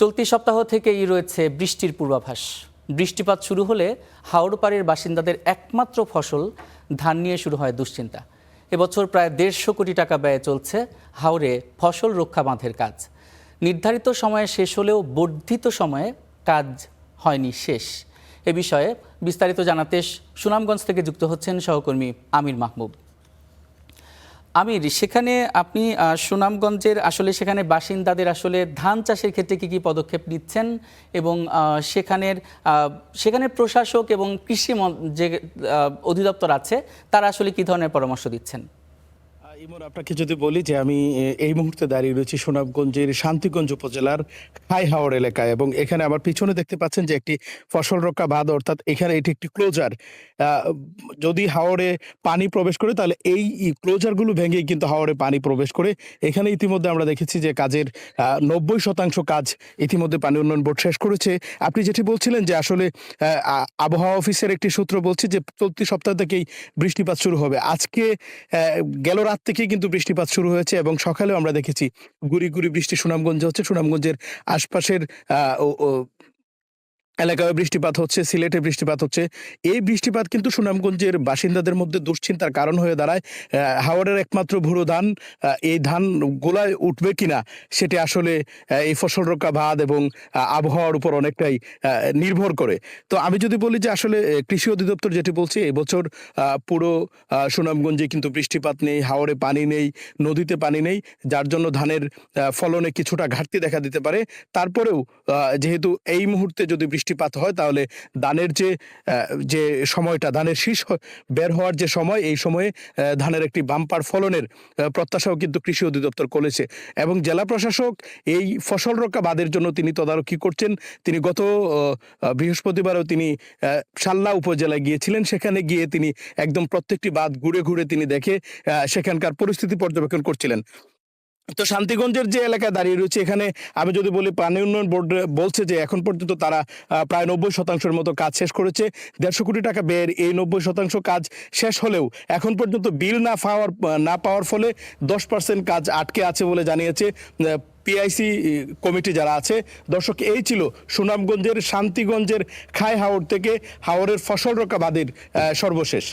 চলতি সপ্তাহ থেকেই রয়েছে বৃষ্টির পূর্বাভাস। বৃষ্টিপাত শুরু হলে হাওড় পাড়ের বাসিন্দাদের একমাত্র ফসল ধান নিয়ে শুরু হয় দুশ্চিন্তা। এবছর প্রায় 150 কোটি টাকা ব্যয়ে চলছে হাওড়ে ফসল রক্ষা বাঁধের কাজ। নির্ধারিত সময়ে শেষ হলেও বর্ধিত সময়ে কাজ হয়নি শেষ। এ বিষয়ে বিস্তারিত জানাতে সুনামগঞ্জ থেকে যুক্ত হচ্ছেন সহকর্মী আমির মাহমুদ। আমির, সেখানে আপনি সুনামগঞ্জের সেখানে বাসিন্দাদের ধান চাষের ক্ষেত্রে কি পদক্ষেপ নিচ্ছেন এবং সেখানের প্রশাসক এবং কৃষি যে অধিদপ্তর আছে তারা কি ধরনের পরামর্শ দিচ্ছেন? ইমন, আপনাকে যদি বলি যে আমি এই মুহূর্তে দাঁড়িয়ে রয়েছি সুনামগঞ্জের শান্তিগঞ্জ উপজেলার খাই হাওড় এলাকায়, এবং এখানে আমার পিছনে দেখতে পাচ্ছেন যে একটি ফসল রক্ষা বাঁধ, অর্থাৎ এখানে এটি একটি ক্লোজার। যদি হাওড়ে পানি প্রবেশ করে তাহলে এই ক্লোজারগুলো ভেঙেই কিন্তু হাওড়ে পানি প্রবেশ করে। এখানে ইতিমধ্যে আমরা দেখেছি যে কাজের 90% কাজ ইতিমধ্যে পানি উন্নয়ন বোর্ড শেষ করেছে। আপনি যেটি বলছিলেন যে আসলে আবহাওয়া অফিসের একটি সূত্র বলছে যে চলতি সপ্তাহ থেকেই বৃষ্টিপাত শুরু হবে। আজকে গেল রাত থেকে কিন্তু বৃষ্টিপাত শুরু হয়েছে এবং সকালেও আমরা দেখেছি গুড়ি গুড়ি বৃষ্টি সুনামগঞ্জে হচ্ছে। সুনামগঞ্জের আশপাশের এলাকায় বৃষ্টিপাত হচ্ছে, সিলেটে বৃষ্টিপাত হচ্ছে। এই বৃষ্টিপাত কিন্তু সুনামগঞ্জের বাসিন্দাদের মধ্যে দুশ্চিন্তার কারণ হয়ে দাঁড়ায়। হাওড়ের একমাত্র ভুরো ধান, এই ধান গোলায় উঠবে কিনা সেটি আসলে এই ফসল রক্ষা বাঁধ এবং আবহাওয়ার উপর অনেকটাই নির্ভর করে। তো আমি যদি বলি যে আসলে কৃষি অধিদপ্তর যেটি বলছে, এবছর পুরো সুনামগঞ্জে কিন্তু বৃষ্টিপাত নেই, হাওড়ে পানি নেই, নদীতে পানি নেই, যার জন্য ধানের ফলনে কিছুটা ঘাটতি দেখা দিতে পারে। তারপরেও যেহেতু এই মুহূর্তে যদি বৃষ্টিপাত হয় তাহলে ধানের যে সময়টা, ধানের শীষ বের হওয়ার যে সময়, এই সময়ে ধানের একটি বাম্পার ফলনের প্রত্যাশাও কিন্তু কৃষি অধিদপ্তর করেছে। এবং জেলা প্রশাসক এই ফসল রক্ষা বাঁধের জন্য তিনি তদারকি করছেন। তিনি গত বৃহস্পতিবারও তিনি সাল্লা উপজেলায় গিয়েছিলেন। সেখানে গিয়ে তিনি একদম প্রত্যেকটি বাঁধ ঘুরে ঘুরে তিনি দেখে সেখানকার পরিস্থিতি পর্যবেক্ষণ করছিলেন। তো শান্তিগঞ্জের যে এলাকায় দাঁড়িয়ে রয়েছে, এখানে আমি যদি বলি পানি উন্নয়ন বোর্ড বলছে যে এখন পর্যন্ত তারা প্রায় 90% মতো কাজ শেষ করেছে। 150 কোটি টাকা ব্যয়ের এই 90% কাজ শেষ হলেও এখন পর্যন্ত বিল না পাওয়ার ফলে 10% কাজ আটকে আছে বলে জানিয়েছে পিআইসি কমিটি যারা আছে। দর্শক, এই ছিল সুনামগঞ্জের শান্তিগঞ্জের খাই হাওড় থেকে হাওড়ের ফসল রক্ষা বাঁধের সর্বশেষ।